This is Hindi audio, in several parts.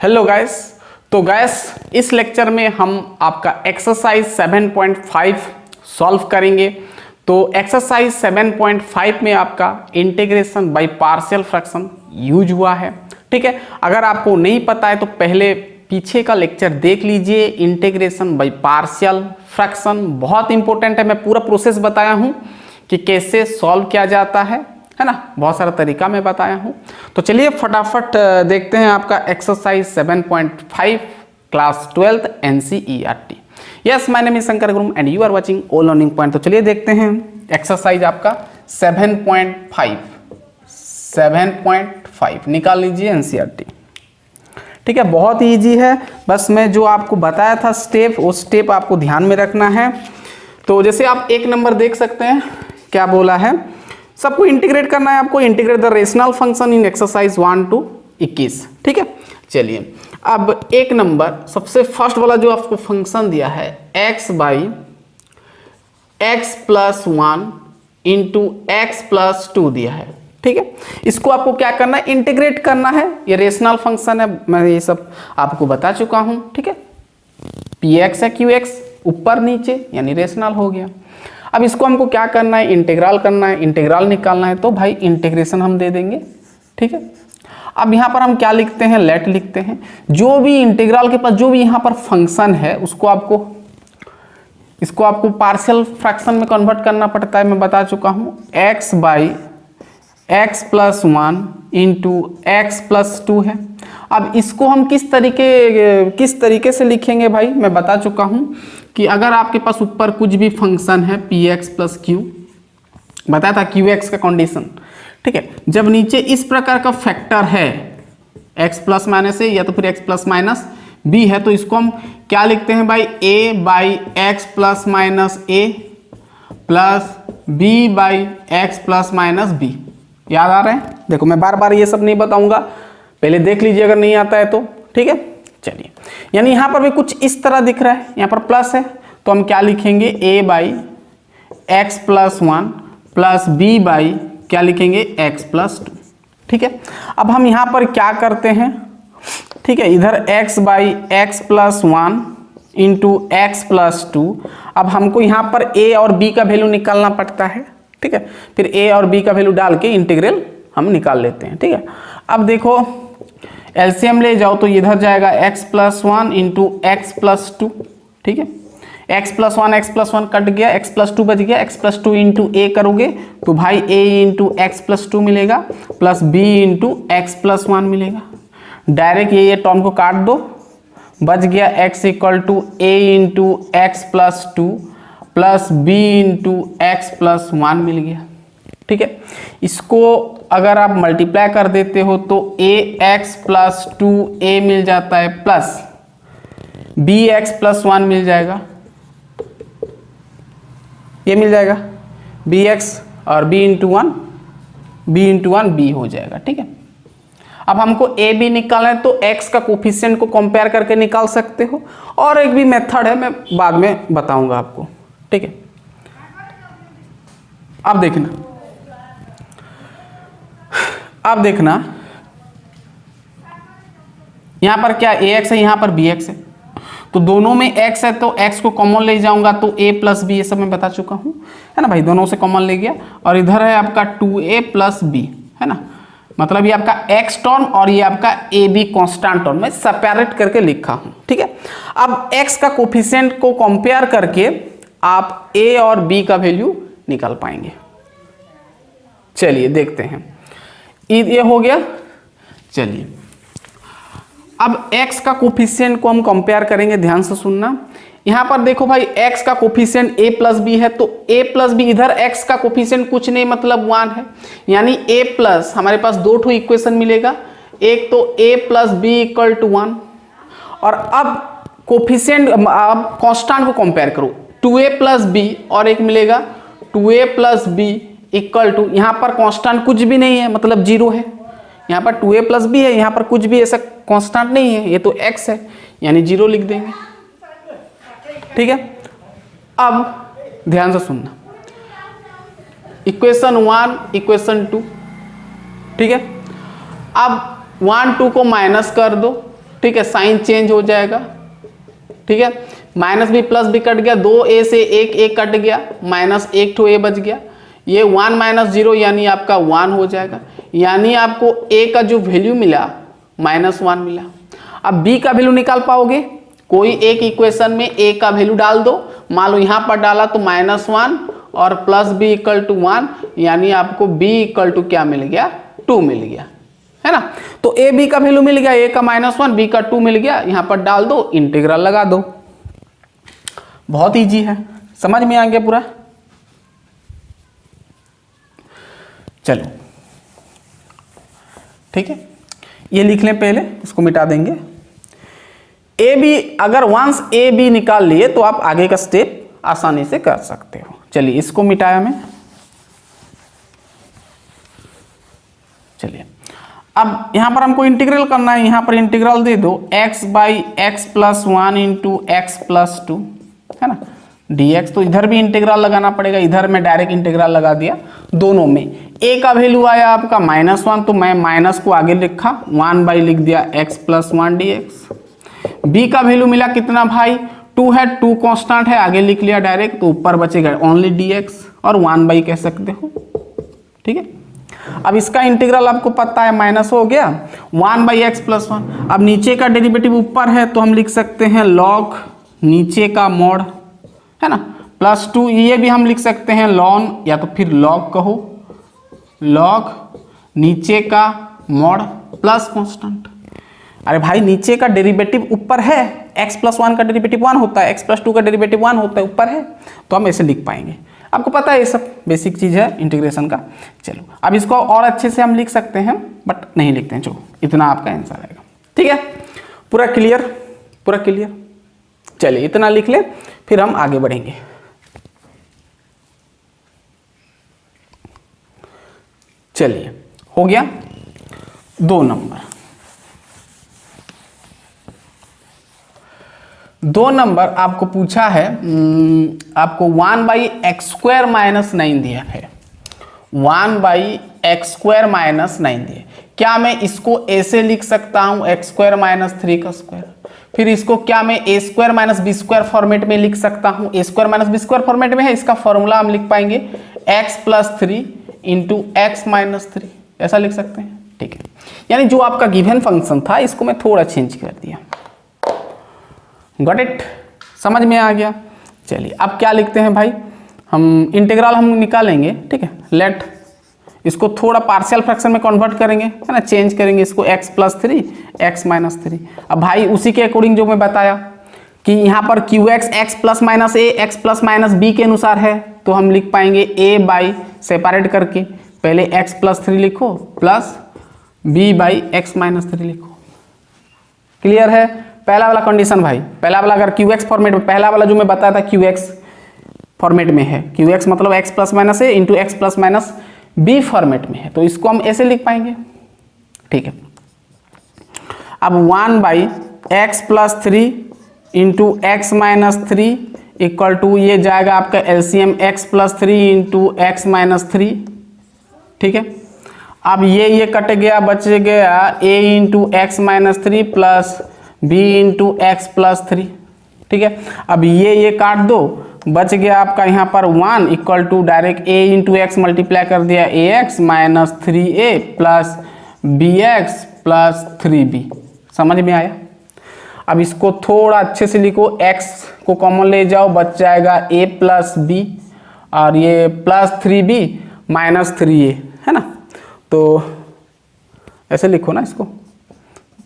Hello guys. तो गाइस इस लेक्चर में हम आपका एक्सरसाइज 7.5 सॉल्व करेंगे। तो एक्सरसाइज 7.5 में आपका integration by partial fraction use हुआ है। ठीक है, अगर आपको नहीं पता है तो पहले पीछे का लेक्चर देख लीजिए। इंटीग्रेशन बाय पार्शियल फ्रैक्शन बहुत इंपॉर्टेंट है। मैं पूरा प्रोसेस बताया हूं कि कैसे सॉल्व किया जाता है ना, बहुत सारा तरीका मैं बताया हूं। तो चलिए फटाफट देखते हैं आपका exercise 7.5 class 12th NCERT। Yes, my name is Shankar Gurum and you are watching all learning point. तो चलिए देखते हैं एक्सरसाइज आपका 7.5 निकाल लीजिए NCERT। ठीक है, बहुत ईजी है। बस मैं जो आपको बताया था स्टेप, वो स्टेप आपको ध्यान में रखना है। तो जैसे आप एक नंबर देख सकते हैं, क्या बोला है, सबको इंटीग्रेट करना है आपको। Integrate the rational function in exercise 1 to 21। ठीक है, चलिए अब एक नंबर सबसे फर्स्ट वाला जो आपको फंक्शन दिया है x by x plus 1 into x plus 2 दिया है। ठीक है, इसको आपको क्या करना है, इंटीग्रेट करना है। ये रेशनल फंक्शन है, मैं ये सब आपको बता चुका हूं। ठीक है, px है qx ऊपर नीचे यानी रेशनल हो गया। अब इसको हमको क्या करना है, इंटीग्रल करना है, इंटीग्रल निकालना है। तो भाई इंटीग्रेशन हम दे देंगे। ठीक है, अब यहाँ पर हम क्या लिखते हैं, लेट लिखते हैं। जो भी इंटीग्रल के पास जो भी यहाँ पर फंक्शन है उसको आपको पार्शियल फ्रैक्शन में कन्वर्ट करना पड़ता है। मैं बता चुका हूँ। x by x plus 1 into x plus 2 है। अब इसको हम किस तरीके से लिखेंगे भाई, मैं बता चुका हूँ कि अगर आपके पास ऊपर कुछ भी फंक्शन है px प्लस q, बताया था qx का कंडीशन। ठीक है, जब नीचे इस प्रकार का फैक्टर है x प्लस माइनस ए या तो फिर x प्लस माइनस बी है, तो इसको हम क्या लिखते हैं भाई, a by x plus minus A plus B by x plus minus B. याद आ रहे हैं? देखो मैं बार बार ये सब नहीं बताऊंगा, पहले देख लीजिए अगर नहीं आता है तो। ठीक है, चलिए यानी यहाँ पर भी कुछ इस तरह दिख रहा है, यहाँ पर प्लस है तो हम क्या लिखेंगे, a by x plus 1 plus B by क्या लिखेंगे, एक्स प्लस 2। ठीक है, अब हम यहाँ पर क्या करते हैं, ठीक है, इधर x by x plus 1 into x plus 2। अब हमको यहाँ पर a और b का वैल्यू निकालना पड़ता है। ठीक है, फिर a और b का वैल्यू डाल के इंटीग्रल हम निकाल लेते हैं। ठीक है, अब देखो एलसीएम ले जाओ तो इधर जाएगा x plus 1 into x plus 2। ठीक है, x प्लस 1 कट गया, x प्लस 2 बच गया। x प्लस 2 इंटू ए करोगे तो भाई a इंटू एक्स प्लस 2 मिलेगा plus b into x plus 1 मिलेगा। डायरेक्ट ये टर्म को काट दो, बच गया x equal to a into x plus 2 plus b into x plus 1 मिल गया। ठीक है, इसको अगर आप मल्टीप्लाई कर देते हो तो a एक्स प्लस 2a मिल जाता है प्लस b एक्स प्लस 1 मिल जाएगा, ये मिल जाएगा b एक्स और b इंटू 1 b हो जाएगा। ठीक है, अब हमको a b निकालना है तो x का कोफिशिएंट को कंपेयर करके निकाल सकते हो, और एक भी मेथड है, मैं बाद में बताऊंगा आपको। ठीक है, अब देखना यहां पर क्या ax है, यहां पर bx है, तो दोनों में x है तो x को कॉमन ले जाऊंगा तो a प्लस बी, ये सब मैं बता चुका हूं, है ना भाई, दोनों से कॉमन ले गया। और इधर है आपका 2a प्लस बी, है ना, मतलब ये आपका x टर्म और ये आपका a b कांस्टेंट टर्म, मैं सेपरेट करके लिखा हूं। ठीक है, अब x का कोफिशिएंट को कंपेयर करके आप a और b का वैल्यू निकाल पाएंगे। चलिए देखते हैं, ये हो गया। चलिए अब x का कोफिशिएंट को हम कंपेयर करेंगे, ध्यान से सुनना। यहां पर देखो भाई x का कोफिशिएंट a प्लस बी है तो a प्लस बी, इधर x का कोफिशिएंट कुछ नहीं मतलब 1 है, यानी a प्लस, हमारे पास दो ठो इक्वेशन मिलेगा, एक तो a plus B equal to 1, और अब कोफिशिएंट, अब कांस्टेंट को कंपेयर करो, 2a प्लस बी और एक मिलेगा 2a plus B equal to, यहाँ पर कांस्टेंट कुछ भी नहीं है मतलब 0 है, यहाँ पर 2a प्लस बी है, यहाँ पर कुछ भी ऐसा कांस्टेंट नहीं है, ये तो x है यानी 0 लिख देंगे। ठीक है, अब ध्यान से सुनना, इक्वेशन 1 इक्वेशन 2। ठीक है, अब 1 2 को माइनस कर दो। ठीक है, साइन चेंज हो जाएगा, ठीक है, minus B plus B cut गया, 2a से एक कट गया, माइनस 1 ठो a बच गया, ये 1 माइनस 0 यानी आपका 1 हो जाएगा, यानी आपको a का जो वैल्यू मिला -1 मिला। अब b का वैल्यू निकाल पाओगे, कोई एक इक्वेशन में a का वैल्यू डाल दो, मान लो यहां पर डाला तो -1 और प्लस b इक्वल टू 1, यानी आपको b इक्वल टू क्या मिल गया, 2 मिल गया, है ना। तो a b का वैल्यू मिल गया, a का -1 b का 2 मिल गया, यहां पर डाल दो, इंटीग्रल लगा दो। बहुत इजी है, समझ में आ गया पूरा। चलो ठीक है, ये लिख लें पहले, इसको मिटा देंगे। ए बी, अगर वंस ए बी निकाल लिए तो आप आगे का स्टेप आसानी से कर सकते हो। चलिए इसको मिटाया मैं। चलिए अब यहां पर हमको इंटीग्रल करना है, यहां पर इंटीग्रल दे दो x by x plus 1 into x plus 2, है ना, dx। तो इधर भी इंटीग्रल लगाना पड़ेगा, इधर मैं डायरेक्ट इंटीग्रल लगा दिया। दोनों में a का वैल्यू आया आपका -1, तो मैं माइनस को आगे लिखा, 1 बाई लिख दिया x प्लस 1 dx। b का वैल्यू मिला कितना भाई, 2 है, 2 कांस्टेंट है, आगे लिख लिया डायरेक्ट, तो ऊपर बचेगा ओनली dx और 1 बाई कह सकते हो, ठीक है। अब इसका इंटीग्रल आपको पता है, माइनस हो गया 1 बाई एक्स प्लस 1। अब नीचे का डेरिवेटिव ऊपर है तो हम लिख सकते हैं लॉग नीचे का मॉड, है ना, प्लस 2, ये भी हम लिख सकते हैं लॉन या तो फिर लॉग कहो, लॉग नीचे का मॉड प्लस कांस्टेंट। अरे भाई नीचे का डेरिवेटिव ऊपर है, x प्लस 1 का डेरिवेटिव 1 होता है, x प्लस 2 का डेरिवेटिव 1 होता है, ऊपर है, तो हम ऐसे लिख पाएंगे। आपको पता है ये सब बेसिक चीज़ है इंटीग्रेशन का। चलो अब इसको और अच्छे से हम लिख सकते हैं, बट नहीं लिखते हैं, चलो इतना आपका आंसर आएगा, ठीक है। पूरा क्लियर, पूरा क्लियर। चलिए इतना लिख ले, फिर हम आगे बढ़ेंगे। चलिए हो गया 2 नंबर। 2 नंबर आपको पूछा है, आपको 1 बाई एक्स स्क्वायर माइनस 9 दिया है, 1 बाई एक्स स्क्वायर माइनस 9 दिया। क्या मैं इसको ऐसे लिख सकता हूं, एक्स स्क्वायर माइनस 3 का स्क्वायर, फिर इसको क्या मैं A square minus B square format में लिख सकता हूं, A square minus B square format में है, इसका फॉर्मूला हम लिख पाएंगे X plus 3 into x minus 3, ऐसा लिख सकते हैं, ठीक है। यानी जो आपका गिवन फंक्शन था इसको मैं थोड़ा चेंज कर दिया। गॉट इट, समझ में आ गया। चलिए अब क्या लिखते हैं भाई, हम इंटीग्रल हम निकालेंगे, ठीक है। लेट इसको थोड़ा पार्शियल फ्रैक्शन में कन्वर्ट करेंगे, है ना, चेंज करेंगे इसको x प्लस 3 एक्स माइनस 3। अब भाई उसी के अकॉर्डिंग जो मैं बताया कि यहाँ पर क्यू एक्स प्लस माइनस ए एक्स प्लस माइनस बी के अनुसार है, तो हम लिख पाएंगे a बाई सेपरेट करके, पहले x प्लस 3 लिखो plus b by x minus 3 लिखो। क्लियर है। पहला वाला कंडीशन भाई, पहला वाला अगर क्यू एक्स फॉर्मेट में, पहला वाला जो मैं बताया था क्यू एक्स फॉर्मेट में है, क्यू एक्स मतलब x plus minus a into x plus minus b format में है, तो इसको हम ऐसे लिख पाएंगे, ठीक है। अब 1 by x plus 3 into x minus 3 equal to, ये जाएगा आपका LCM x plus 3 into x minus 3, ठीक है। अब ये कट गया, बच गया a into x minus 3 plus b into x plus 3, ठीक है। अब ये काट दो, बच गया आपका यहाँ पर 1 equal to direct a into x multiply कर दिया ax minus 3a plus bx plus 3b। समझ में आया। अब इसको थोड़ा अच्छे से लिखो, x को कॉमन ले जाओ, बच जाएगा a प्लस b और ये प्लस 3b माइनस 3a, है ना। तो ऐसे लिखो ना इसको,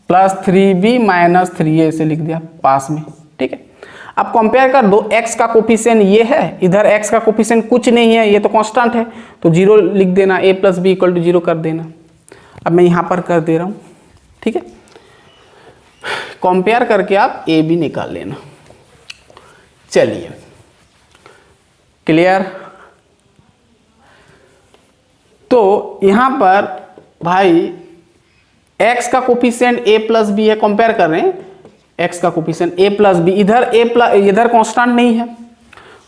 प्लस 3b माइनस 3a ऐसे लिख दिया पास में, ठीक है। अब कंपेयर कर दो, x का कोफिशिएंट ये है, इधर x का कोफिशिएंट कुछ नहीं है, ये तो कांस्टेंट है, तो 0 लिख देना, a plus B equal to 0 कर देना। अब मैं यहाँ पर कर दे रहा हूँ, ठीक है। कंपेयर करके आप a b निकाल लेना। चलिए क्लियर। तो यहाँ पर भाई x का कोफिशिएंट a प्लस बी है, कंपेयर कर रहे हैं x का कोफिशिएंट a प्लस बी, इधर कांस्टेंट नहीं है,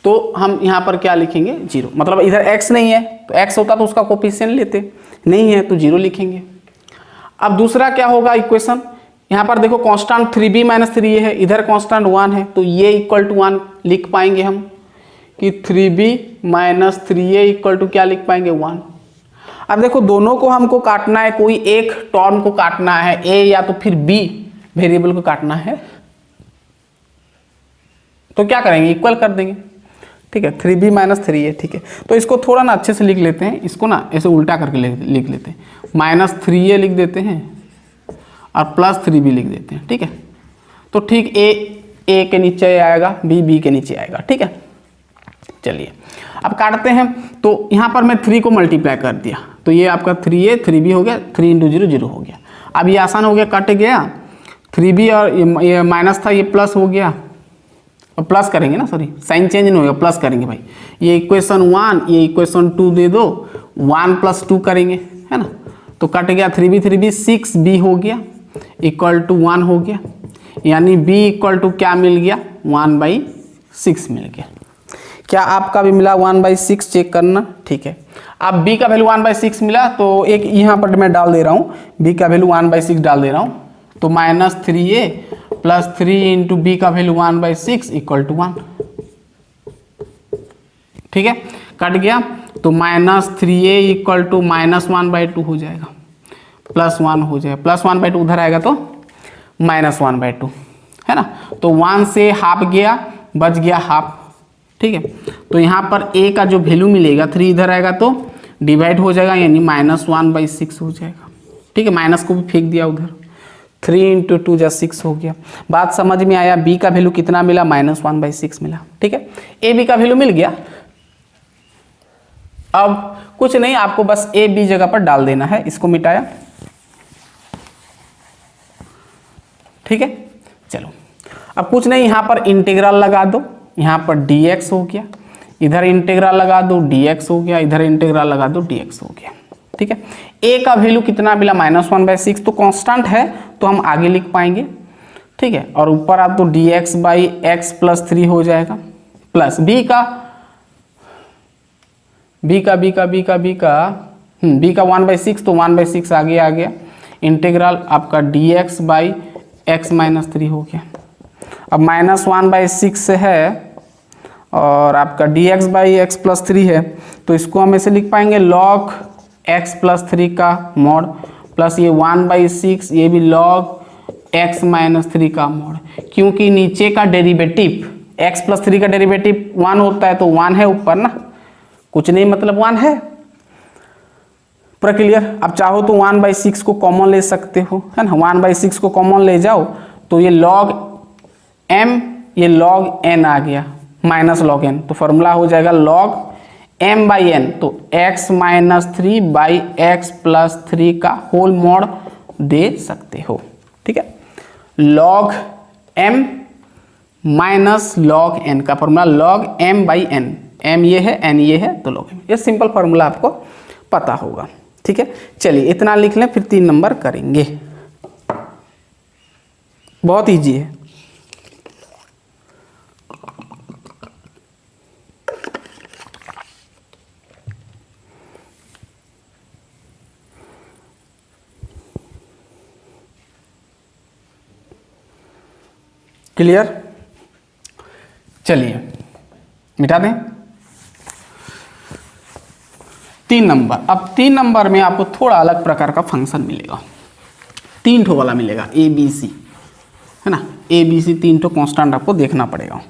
तो हम यहाँ पर क्या लिखेंगे 0, मतलब इधर x नहीं है, तो x होता तो उसका कोफिशिएंट लेते, नहीं है तो 0 लिखेंगे। अब दूसरा क्या होगा इक्वेशन, यहाँ पर देखो कांस्टेंट 3b माइनस 3a है, इधर कांस्टेंट 1 है, तो ये इक्वल टू 1 लिख पाएंगे हम कि 3b minus 3a equal to क्या लिख पाएंगे 1। अब देखो दोनों को हमको काटना है, कोई एक टर्म को काटना है, a या तो फिर b वेरिएबल को काटना है, तो क्या करेंगे इक्वल कर देंगे, ठीक है। 3b माइनस 3a, ठीक है। तो इसको थोड़ा ना अच्छे से लिख लेते हैं, इसको ना ऐसे उल्टा करके लिख लेते हैं, माइनस 3a लिख देते हैं और प्लस 3b लिख देते हैं, ठीक है। तो ठीक a के नीचे आएगा, b के नीचे आएगा, ठीक है। चलिए अब काटते हैं, तो यहाँ पर मैं 3 को मल्टीप्लाई कर दिया, तो ये आपका 3a 3b हो गया, 3 × 0 0 हो गया। अब ये आसान हो गया, कट गया, 3b और ये माइनस था ये प्लस हो गया, और प्लस करेंगे ना, सॉरी साइन चेंज नहीं होगा, प्लस करेंगे भाई। ये इक्वेशन 1 ये इक्वेशन 2 दे दो, 1 + 2 करेंगे, है ना। तो कट गया 3b 6b हो गया इक्वल टू 1 हो गया, यानी b इक्वल टू क्या मिल गया 1/6 मिल गया। क्या आपका भी मिला 1/6, चेक करना, ठीक है। अब b का वैल्यू 1/6 मिला, तो एक यहाँ पर मैं डाल दे रहा हूँ, b का वैल्यू 1/6 डाल दे रहा हूँ, तो माइनस 3a प्लस 3 × b का वैल्यू 1/6 इक्वल टू 1, ठीक है। कट गया, तो minus 3a equal to minus 1/2 हो जाएगा, प्लस 1 हो जाएगा, प्लस 1/2 उधर आएगा तो माइनस 1/2, है ना। तो 1 से हाफ गया, बच गया हाफ, ठीक है। तो यहाँ पर a का जो वैल्यू मिलेगा 3 इधर आएगा तो डिवाइड हो जाएगा, यानी माइनस 1/6 हो जाएगा, ठीक है। माइनस को भी फेंक दिया उधर, 3 × 2 = 6 हो गया। बात समझ में आया, b का वैल्यू कितना मिला -1/6 मिला, ठीक है। a b का वैल्यू मिल गया। अब कुछ नहीं, आपको बस a b जगह पर डाल देना है, इसको मिटाया, ठीक है। चलो अब कुछ नहीं, यहाँ पर इंटीग्रल लगा दो, यहाँ पर dx हो गया, इधर इंटीग्रल लगा दो dx हो गया, इधर इंटीग्रल लगा दो dx हो गया, ठीक है। a का वैल्यू कितना मिला -1/6, तो कांस्टेंट है तो हम आगे लिख पाएंगे, ठीक है। और ऊपर आप तो dx/x + 3 हो जाएगा, प्लस b का 1/6, तो 1/6 आगे आ गया, इंटीग्रल आपका dx/x - 3 हो गया। अब -1/6 है और आपका dx/x + 3 है, तो इसको हम ऐसे लिख पाएंगे log x + 3 का मॉड, प्लस ये 1/6, ये भी log x - 3 का मॉड, क्योंकि नीचे का डेरिवेटिव x + 3 का डेरिवेटिव 1 होता है, तो 1 है ऊपर ना, कुछ नहीं मतलब 1 है, पूरा क्लियर। अब चाहो तो 1/6 को कॉमन ले सकते हो, है ना। 1/6 को कॉमन ले जाओ तो ये log m, ये log n आ गया, -log n, तो फॉर्मूला हो जाएगा log m/n, तो x - 3/x + 3 का होल मॉड दे सकते हो, ठीक है। log m -log n का फॉर्मूला log m/n, m ये है n ये है, तो log m, ये सिंपल फॉर्मूला आपको पता होगा, ठीक है। चलिए इतना लिख लें, फिर 3 नंबर करेंगे, बहुत इजी है। क्लियर, चलिए मिटा दें। 3 नंबर, अब 3 नंबर में आपको थोड़ा अलग प्रकार का फंक्शन मिलेगा, 3 ठो वाला मिलेगा, ए बी सी, है ना। ए बी सी 3 ठो कांस्टेंट आपको देखना पड़ेगा।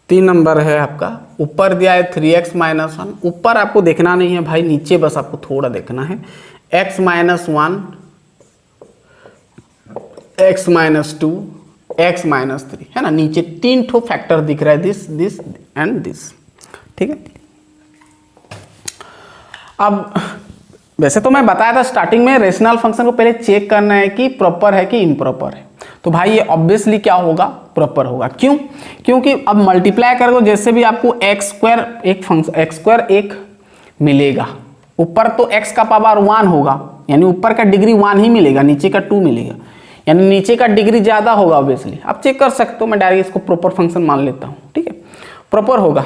तीन नंबर है आपका, ऊपर दिया है 3x - 1, ऊपर आपको देखना नहीं है भाई, नीचे बस आपको थोड़ा देखना है, x - 1, x - 2, x - 3, है ना। नीचे 3 ठो फैक्टर दिख रहा है, दिस दिस एंड दिस, ठीक है। अब वैसे तो मैं बताया था स्टार्टिंग में, रेशनल फंक्शन को पहले चेक करना है कि प्रॉपर है कि इम्प्रॉपर है, तो भाई ये ऑब्वियसली क्या होगा, प्रॉपर होगा। क्यों? क्योंकि अब मल्टीप्लाई करोगे जैसे भी आपको x² एक मिलेगा, ऊपर तो x का पावर 1 होगा, यानी ऊपर का डिग्री 1 ही मिलेगा, नीचे का 2 मिलेगा, यानी नीचे का डिग्री ज़्यादा होगा ऑब्वियसली। आप चेक कर सकते हो, मैं डायरेक्ट इसको प्रॉपर फंक्शन मान लेता हूँ, ठीक है। प्रॉपर होगा,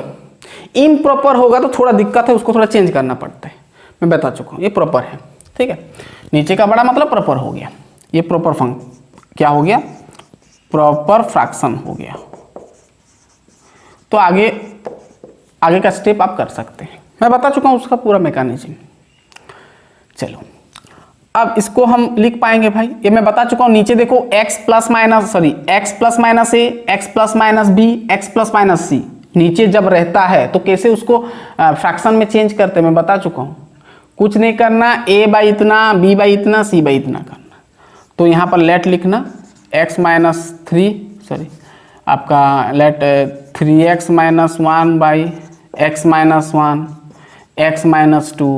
इम्प्रॉपर होगा तो थोड़ा दिक्कत है, उसको थोड़ा चेंज करना पड़ता है, मैं बता चुका हूँ, ये प्रॉपर है। ठीक है, नीचे का बड़ा मतलब प्रॉपर हो गया, ये प्रॉपर क्या हो गया, प्रॉपर फ्रैक्शन हो गया। तो आगे का स्टेप आप कर सकते हैं, मैं बता चुका हूँ उसका पूरा मैकेनिज्म। चलो अब इसको हम लिख पाएंगे भाई, ये मैं बता चुका हूँ। नीचे देखो x plus minus a, x plus minus b, x plus minus c, नीचे जब रहता है तो कैसे उसको फ्रैक्शन में चेंज करते हैं मैं बता चुका हूँ। कुछ नहीं करना, a बाई इतना, b बाई इतना, c बाई इतना करना। तो यहाँ पर लेट लिखना x माइनस 3, सॉरी आपका let 3x minus 1 by x minus 1, x minus 2,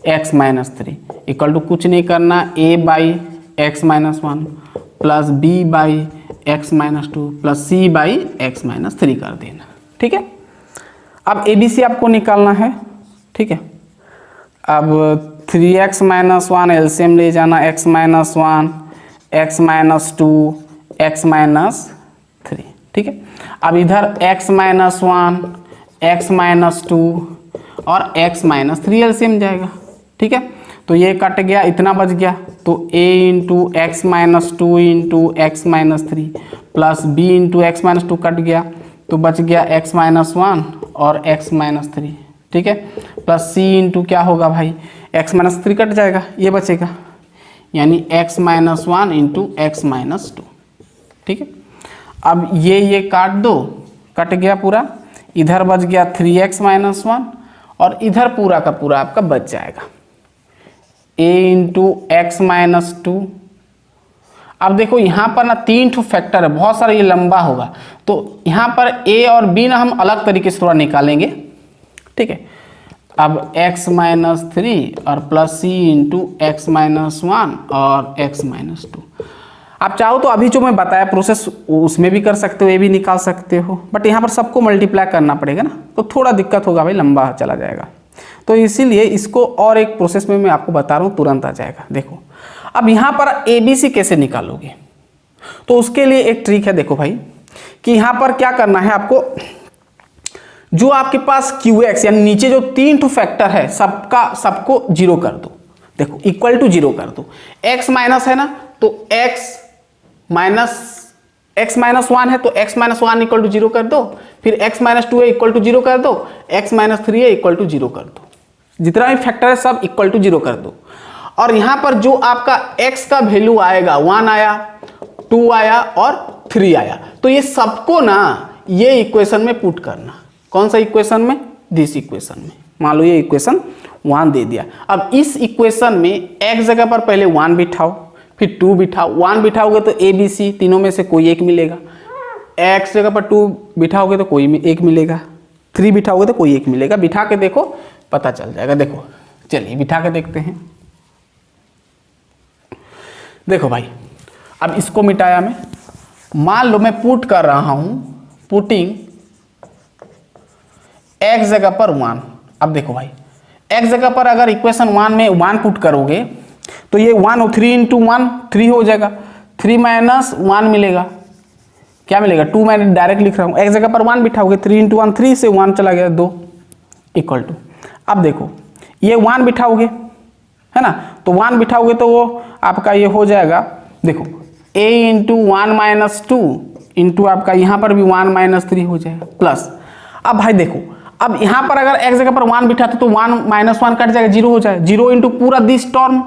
x minus 3 equal to कुछ नहीं करना, a by x minus 1 plus b by x minus 2 plus c by x minus 3 कर देना। ठीक है, अब ABC आपको निकालना है। ठीक है, अब 3x माइनस 1 एलसीएम ले जाना, x minus 1, x minus 2, x minus 3। ठीक है, अब इधर x माइनस 1, x माइनस 2 और x माइनस 3 एलसीएम जाएगा। ठीक है, तो ये कट गया, इतना बच गया, तो a into x minus 2 into x minus 3 plus b into x minus 2 cut गया, तो बच गया x माइनस 1 और x माइनस 3। ठीक है, प्लस c इंटू क्या होगा भाई, x माइनस 3 कट जाएगा, ये बचेगा, यानी x minus 1 into x minus 2। ठीक है, अब ये काट दो, कट गया पूरा, इधर बच गया 3x माइनस 1 और इधर पूरा का पूरा आपका बच जाएगा a इंटू एक्स माइनस 2। अब देखो यहाँ पर ना 3 ठो फैक्टर है, बहुत सारा, ये लंबा होगा, तो यहाँ पर a और b ना हम अलग तरीके से थोड़ा निकालेंगे। ठीक है, अब x माइनस 3 और plus c into x minus 1 और x माइनस 2। आप चाहो तो अभी जो मैं बताया प्रोसेस उसमें भी कर सकते हो, ये भी निकाल सकते हो, बट यहाँ पर सबको मल्टीप्लाई करना पड़ेगा ना, तो थोड़ा दिक्कत होगा भाई, लंबा चला जाएगा। तो इसीलिए इसको और एक प्रोसेस में मैं आपको बता रहा हूँ, तुरंत आ जाएगा। देखो अब यहाँ पर ABC कैसे निकालोगे, तो उसके लिए एक ट्रिक है। देखो भाई कि यहाँ पर क्या करना है आपको, जो आपके पास QX यानी नीचे जो 3 ठो फैक्टर है सबको 0 कर दो। देखो इक्वल टू 0 कर दो, x माइनस है ना, तो x माइनस 1 है तो x माइनस 1 इक्वल टू 0 कर दो, फिर x माइनस 2 है इक्वल टू 0 कर दो, x माइनस 3 है इक्वल टू 0 कर दो, जितना भी फैक्टर है सब इक्वल टू 0 कर दो। और यहाँ पर जो आपका x का वैल्यू आएगा, 1 आया, 2 आया और 3 आया, तो ये सबको ना ये इक्वेशन में पुट करना। कौन सा इक्वेशन में, दिस इक्वेशन में। मान लो ये इक्वेशन 1 दे दिया, अब इस इक्वेशन में x जगह पर पहले 1 बिठाओ, फिर 2 बिठाओ, 1 बिठाओगे तो a b c तीनों में से कोई एक मिलेगा, x जगह पर 2 बिठाओगे तो कोई एक मिलेगा, 3 बिठाओगे तो कोई एक मिलेगा। बिठा के देखो पता चल जाएगा। देखो चलिए बिठा के देखते हैं। देखो भाई अब इसको मिटाया मैं, मान लो मैं पुट कर रहा हूं, पुटिंग x जगह पर 1। अब देखो भाई x जगह पर अगर इक्वेशन 1 में 1 पुट करोगे तो ये 1 और 3 इंटू 1 3 हो जाएगा, 3 माइनस 1 मिलेगा, क्या मिलेगा 2। मैंने डायरेक्ट लिख रहा हूँ, x जगह पर 1 बिठाओगे, 3 इंटू 1 3 से 1 चला गया 2 इक्वल टू। अब देखो ये 1 बिठाओगे है ना, तो 1 बिठाओगे तो वो आपका ये हो जाएगा, देखो a इंटू 1 माइनस 2 इंटू आपका यहाँ पर भी 1 माइनस 3 हो जाएगा प्लस। अब भाई देखो अब यहाँ पर अगर x जगह पर 1 बिठाते तो 1 माइनस 1 कट जाएगा, 0 हो जाएगा, 0 इंटू पूरा दिस टर्म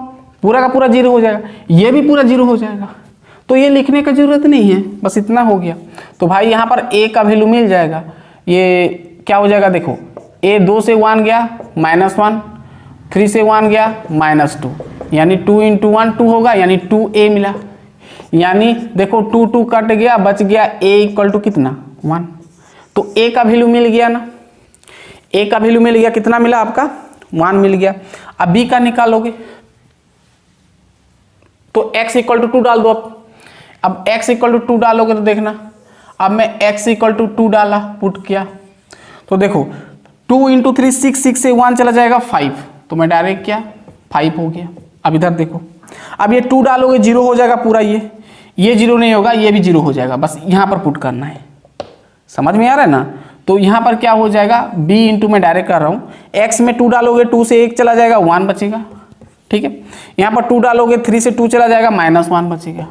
पूरा का पूरा 0 हो जाएगा, ये भी पूरा 0 हो जाएगा, तो ये लिखने का जरूरत नहीं है, बस इतना हो गया। तो भाई यहाँ पर a का वैल्यू मिल जाएगा, ये क्या हो जाएगा, देखो a 2 से 1 गया -1, 3 से 1 गया -2, यानी 2 इंटू 1 2 होगा, यानी 2a मिला। यानी देखो 2 2 कट गया, बच गया a इक्वल टू कितना 1। तो a का वैल्यू मिल गया ना, a का वैल्यू मिल गया, कितना मिला आपका 1 मिल गया। अब b का निकालोगे तो x इक्वल टू 2 डाल दो। अब x इक्वल टू 2 डालोगे तो देखना, अब मैं x इक्वल टू 2 डाला, पुट किया, तो देखो 2 इंटू 3 6, 6 से 1 चला जाएगा 5, तो मैं डायरेक्ट किया 5 हो गया। अब इधर देखो, अब ये 2 डालोगे 0 हो जाएगा पूरा, ये 0 नहीं होगा, ये भी 0 हो जाएगा, बस यहाँ पर पुट करना है। समझ में आ रहा है ना, तो यहाँ पर क्या हो जाएगा, b इंटू में डायरेक्ट कर रहा हूँ, x में 2 डालोगे 2 से 1 चला जाएगा 1 बचेगा, ठीक है। यहाँ पर 2 डालोगे 3 से 2 चला जाएगा -1 बचेगा,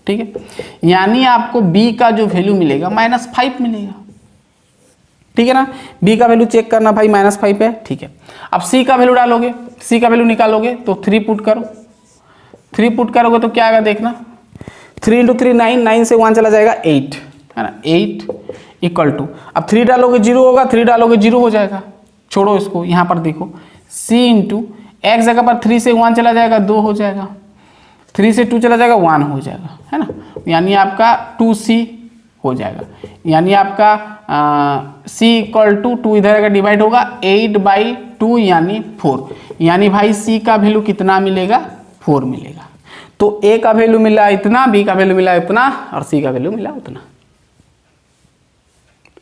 ठीक है। यानी आपको b का जो वैल्यू मिलेगा -5 मिलेगा, ठीक है ना। b का वैल्यू चेक करना भाई -5 है, ठीक है। अब c का वैल्यू डालोगे, c का वैल्यू निकालोगे तो 3 पुट करो, 3 पुट करोगे तो क्या आएगा देखना, 3 इंटू 3 9, 9 से 1 चला जाएगा 8, है ना, 8 इक्वल टू, अब 3 डालोगे 0 होगा, 3 डालोगे 0 हो जाएगा, छोड़ो इसको। यहाँ पर देखो c इंटू x जगह पर 3 से 1 चला जाएगा 2 हो जाएगा, 3 से 2 चला जाएगा 1 हो जाएगा, है ना। यानी आपका 2c हो जाएगा, यानी आपका c इक्वल टू 2 इधर अगर डिवाइड होगा 8/2 यानी 4, यानी भाई c का वैल्यू कितना मिलेगा, 4 मिलेगा। तो a का वैल्यू मिला इतना, b का वैल्यू मिला इतना और c का वैल्यू मिला उतना।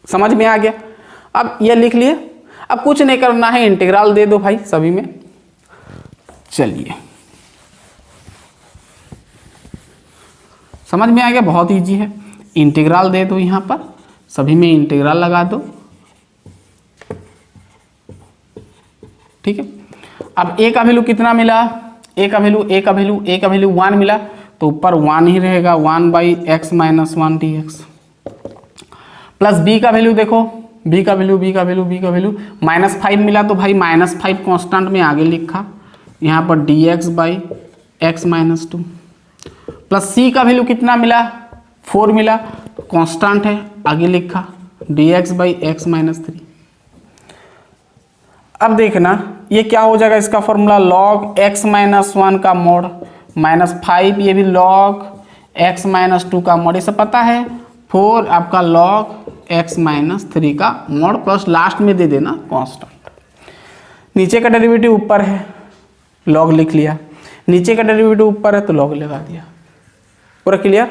समझ में आ गया। अब ये लिख लिए, अब कुछ नहीं करना है, इंटीग्रल दे दो भाई सभी में। चलिए समझ में आ गया, बहुत इजी है। इंटीग्रल दे दो, यहाँ पर सभी में इंटीग्रल लगा दो, ठीक है। अब a का वैल्यू कितना मिला, a का वैल्यू 1 मिला, तो ऊपर 1 ही रहेगा, 1/x - 1 dx। प्लस b का वैल्यू देखो, b का वैल्यू -5 मिला, तो भाई -5 कांस्टेंट में आगे लिखा, यहाँ पर dx/x - 2। प्लस c का वैल्यू कितना मिला, 4 मिला, तो कांस्टेंट है, आगे लिखा dx/x - 3। अब देखना ये क्या हो जाएगा, इसका फॉर्मूला log x - 1 का मोड -5, ये भी log x - 2 का मोड, ये सब पता है। 4 आपका log x - 3 का मोड, प्लस लास्ट में दे देना कांस्टेंट। नीचे का डेरिवेटिव ऊपर है, log लिख लिया, नीचे का डेरिवेटिव ऊपर है तो log लगा दिया। पूरा क्लियर,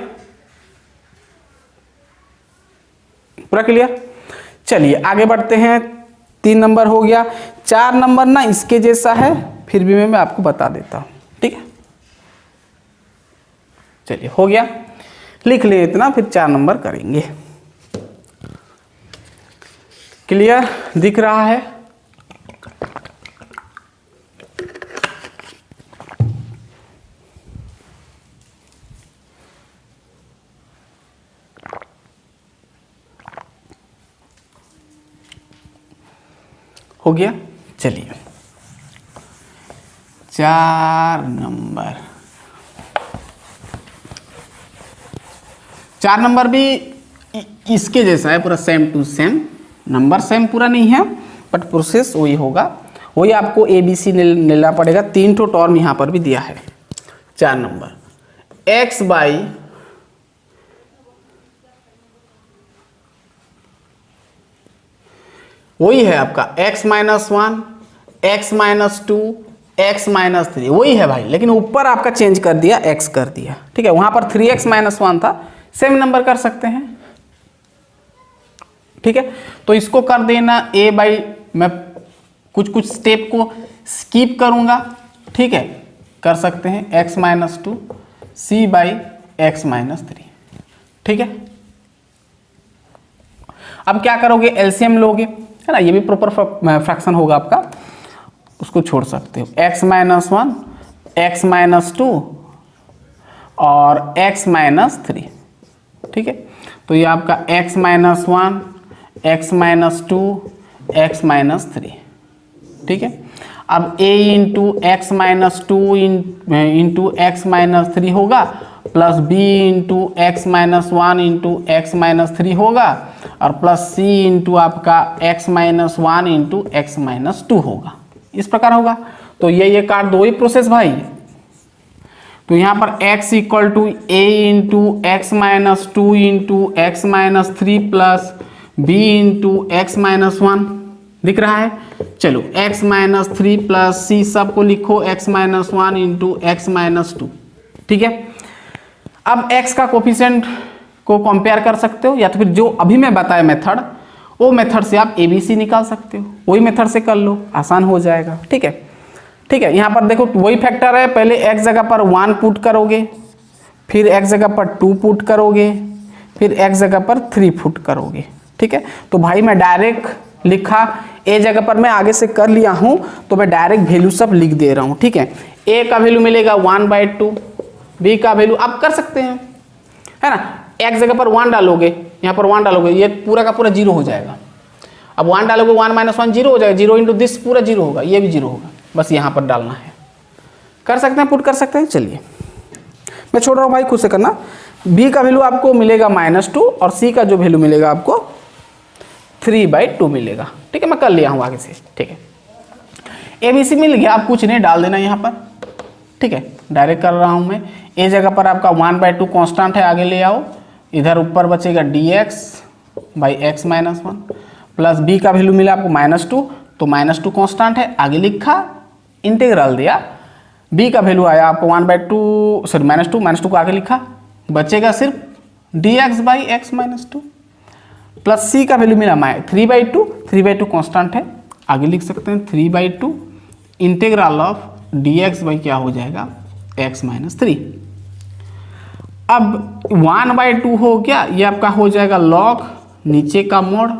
पूरा क्लियर। चलिए आगे बढ़ते हैं, 3 नंबर हो गया। 4 नंबर ना इसके जैसा है, फिर भी मैं आपको बता देता हूँ, ठीक है। चलिए हो गया, लिख ले इतना, फिर 4 नंबर करेंगे। क्लियर दिख रहा है। हो गया। चलिए 4 नंबर, 4 नंबर भी इसके जैसा है, पूरा same to same. Number same पूरा नहीं है, बट प्रोसेस वही होगा, वही आपको ABC लेना पड़ेगा। 3 ठो टर्म यहाँ पर भी दिया है। 4 नंबर x बाई वही है आपका x - 1, x - 2, x - 3, वही है भाई, लेकिन ऊपर आपका चेंज कर दिया, x कर दिया, ठीक है। वहां पर 3x - 1 था, सेम नंबर कर सकते हैं, ठीक है। तो इसको कर देना a बाई, मैं कुछ स्टेप को स्किप करूंगा, ठीक है, कर सकते हैं x - 2 c बाई x - 3, ठीक है। अब क्या करोगे, एलसीएम लोगे, है ना, ये भी प्रॉपर फ्रैक्शन होगा आपका, उसको छोड़ सकते हो। x - 1, x - 2 और x - 3, ठीक है। तो ये आपका x - 1, x - 2, x - 3, ठीक है। अब a into x - 2 into x - 3 होगा, plus b into x - 1 into x - 3 होगा, और प्लस c इंटू आपका x - 1 इंटू x - 2 होगा। इस प्रकार होगा। तो ये काट दो, वही प्रोसेस भाई। तो यहाँ पर x equal to a into x - 2 into x - 3 plus b into x - 1 दिख रहा है। चलो x - 3 प्लस c सबको लिखो x - 1 इंटू x - 2, ठीक है। अब x का कोफिशिएंट को कंपेयर कर सकते हो, या तो फिर जो अभी मैं बताया मेथड, वो मेथड से आप ABC निकाल सकते हो, वही मेथड से कर लो, आसान हो जाएगा, ठीक है। ठीक है, यहाँ पर देखो वही फैक्टर है, पहले x जगह पर 1 पुट करोगे, फिर x जगह पर 2 पुट करोगे, फिर x जगह पर 3 पुट करोगे, ठीक है। तो भाई मैं डायरेक्ट लिखा, ए जगह पर मैं आगे से कर लिया हूँ तो मैं डायरेक्ट वैल्यू सब लिख दे रहा हूँ, ठीक है। ए का वैल्यू मिलेगा 1/2, बी का वैल्यू आप कर सकते हैं, है ना। एक जगह पर 1 डालोगे, यहाँ पर 1 डालोगे, ये पूरा का पूरा 0 हो जाएगा। अब 1 डालोगे 1 - 1 0 हो जाएगा, 0 इंटू दिस पूरा 0 होगा, ये भी 0 होगा, बस यहाँ पर डालना है। कर सकते हैं, पुट कर सकते हैं। चलिए मैं छोड़ रहा हूँ भाई, खुद से करना। बी का वैल्यू आपको मिलेगा -2 और सी का जो वैल्यू मिलेगा आपको 3/2 मिलेगा, ठीक है। मैं कर लिया हूँ आगे से, ठीक है। ABC मिल गया, आप कुछ नहीं डाल देना यहाँ पर, ठीक है। डायरेक्ट कर रहा हूँ मैं। ए जगह पर आपका 1/2 कांस्टेंट है, आगे ले आओ, इधर ऊपर बचेगा dx/x - 1 प्लस बी का वैल्यू मिला आपको -2, तो -2 कांस्टेंट है, आगे लिखा, इंटीग्रल दिया। बी का वैल्यू आया आपको 1/2 सॉरी -2 को आगे लिखा, बचेगा सिर्फ dx/x - 2 प्लस सी का वैल्यू मिला 3/2 कांस्टेंट है, आगे लिख सकते हैं 3/2 इंटीग्रल ऑफ dx बाई क्या हो जाएगा x - 3। अब 1/2 हो गया, ये आपका हो जाएगा log नीचे का मोड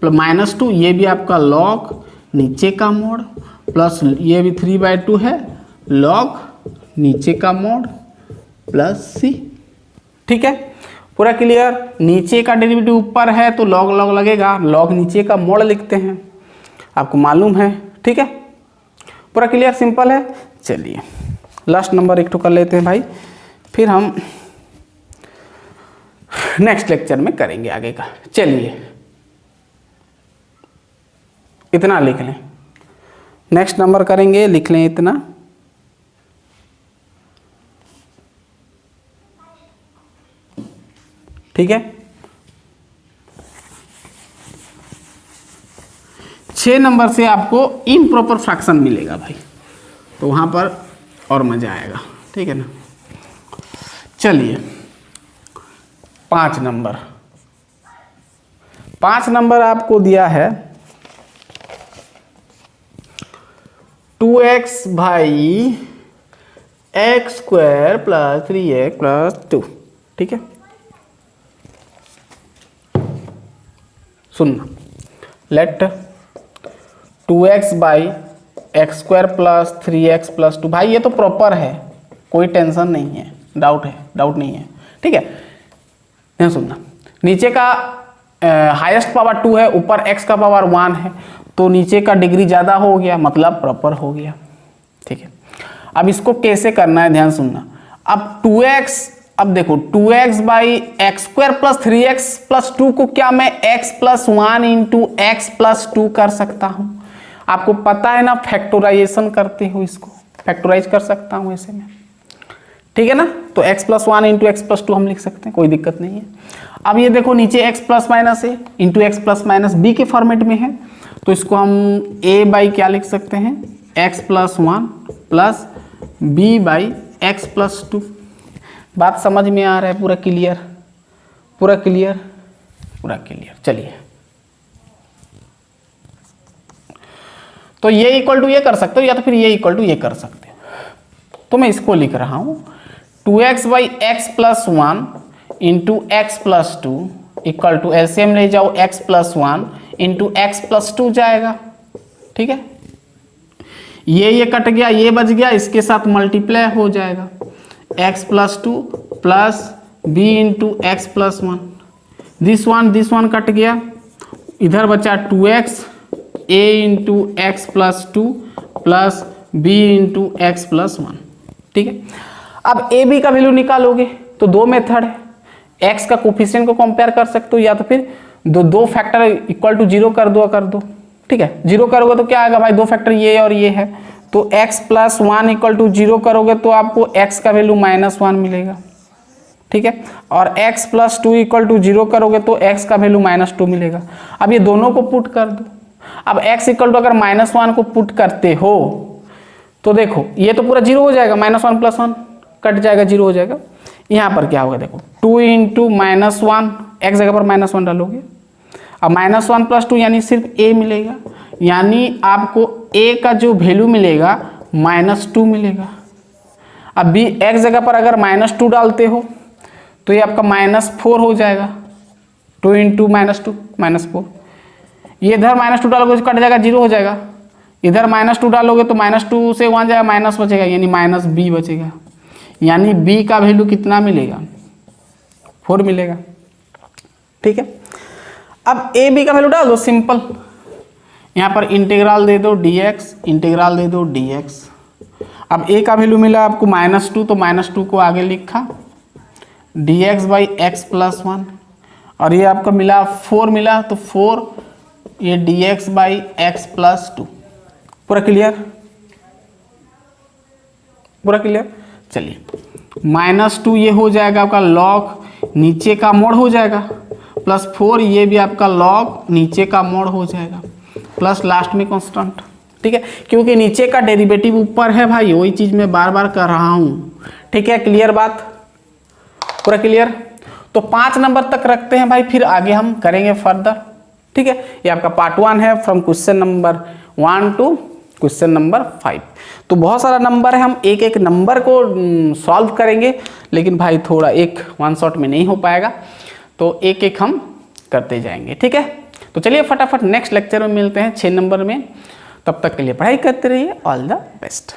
प्लस -2, ये भी आपका log नीचे का मोड प्लस ये भी 3/2 है log नीचे का मोड प्लस c, ठीक है। पूरा क्लियर। नीचे का डेरिवेटिव ऊपर है तो log log लगेगा, log नीचे का मोड लिखते हैं, आपको मालूम है, ठीक है। पूरा क्लियर, सिंपल है। चलिए लास्ट नंबर एक कर लेते हैं भाई, फिर हम नेक्स्ट लेक्चर में करेंगे आगे का। चलिए इतना लिख लें, नेक्स्ट नंबर करेंगे, लिख लें इतना। ठीक है, 6 नंबर से आपको इम्प्रॉपर फ्रैक्शन मिलेगा भाई, तो वहां पर और मजा आएगा, ठीक है ना। चलिए 5 नंबर आपको दिया है 2x/x² + 3x + 2, ठीक है। सुनना, लेट 2x/x² + 3x + 2, भाई ये तो प्रॉपर है, कोई टेंशन नहीं है, डाउट नहीं है, ठीक है। ध्यान सुनना, नीचे का हाईएस्ट पावर 2 है, ऊपर x का पावर 1 है, तो नीचे का डिग्री ज़्यादा हो गया, मतलब प्रॉपर हो गया, ठीक है। अब इसको कैसे करना है, ध्यान सुनना। अब 2x, अब देखो 2x/x² + 3x + 2 को क्या मैं x + 1 × x + 2 कर सकता हूँ। आपको पता है ना, फैक्टराइजेशन करते हो, इसको फैक्टराइज कर सकता हूँ ऐसे में, ठीक है ना। तो x + 1 × x + 2 हम लिख सकते हैं, कोई दिक्कत नहीं है। अब ये देखो नीचे x ± a × x ± b के फॉर्मेट में है, तो इसको हम a/ क्या लिख सकते हैं, x + 1 + b/x + 2। बात समझ में आ रहा है, पूरा क्लियर, पूरा क्लियर, पूरा क्लियर। चलिए तो ये इक्वल टू ये कर सकते हो, या तो फिर ये इक्वल टू ये कर सकते हो, तो मैं इसको लिख रहा हूं 2x/x + 1 × x + 2 equal to, LCM ले जाओ, x + 1 × x + 2 जाएगा, ठीक है। ये कट गया, ये बच गया, इसके साथ मल्टीप्लाई हो जाएगा, x + 2 plus b × x + 1, this one cut गया, इधर बचा 2x a × x + 2 plus b × x + 1, ठीक है। अब ए बी का वैल्यू निकालोगे तो 2 मेथड है, x का कोफिशिएंट को कंपेयर कर सकते हो, या तो फिर दो फैक्टर इक्वल टू 0 कर दो, ठीक है। 0 करोगे तो क्या आएगा भाई, 2 फैक्टर ये और ये है, तो x + 1 = 0 करोगे तो आपको x का वैल्यू -1 मिलेगा, ठीक है। और x + 2 = 0 करोगे तो x का वैल्यू -2 मिलेगा। अब ये दोनों को पुट कर दो। अब x = अगर -1 को पुट करते हो तो देखो ये तो पूरा 0 हो जाएगा, -1 + 1 कट जाएगा, 0 हो जाएगा। यहाँ पर क्या होगा, देखो 2 × -1, x जगह पर -1 डालोगे, अब -1 + 2 यानी सिर्फ a मिलेगा, यानी आपको a का जो वैल्यू मिलेगा -2 मिलेगा। अब b x जगह पर अगर -2 डालते हो तो ये आपका -4 हो जाएगा, 2 इंटू -2 -4, ये इधर -2 डालोगे तो कट जाएगा, 0 हो जाएगा। इधर -2 डालोगे तो -2 से वहाँ जाएगा, माइनस बचेगा, यानी -b बचेगा। यानी b का वैल्यू कितना मिलेगा, 4 मिलेगा। ठीक है, अब a b का वैल्यू डाल दो, सिंपल। यहाँ पर इंटीग्रल दे दो dx, इंटीग्रल दे दो dx। अब a का वैल्यू मिला आपको -2, तो -2 को आगे लिखा dx बाई एक्स प्लस 1, और ये आपका मिला 4 मिला, तो 4 ये dx बाई एक्स प्लस 2। पूरा क्लियर, पूरा क्लियर। चलिए, -2 ये हो जाएगा आपका लॉग नीचे का मोड़ हो जाएगा, +4 ये भी आपका लॉग नीचे का मोड़ हो जाएगा, प्लस लास्ट में कांस्टेंट। ठीक है, क्योंकि नीचे का डेरिवेटिव ऊपर है भाई, वही चीज़ मैं बार बार कर रहा हूँ। ठीक है, क्लियर बात, पूरा क्लियर। तो 5 नंबर तक रखते हैं भाई, फिर आगे हम करेंगे फर्दर। ठीक है, ये आपका पार्ट 1 है, from question number 1 to question number 5। तो बहुत सारा नंबर है, हम एक एक नंबर को सॉल्व करेंगे, लेकिन भाई थोड़ा एक वन शॉट में नहीं हो पाएगा, तो एक एक हम करते जाएंगे। ठीक है, तो चलिए फटाफट नेक्स्ट लेक्चर में मिलते हैं 6 नंबर में। तब तक के लिए पढ़ाई करते रहिए। All the best.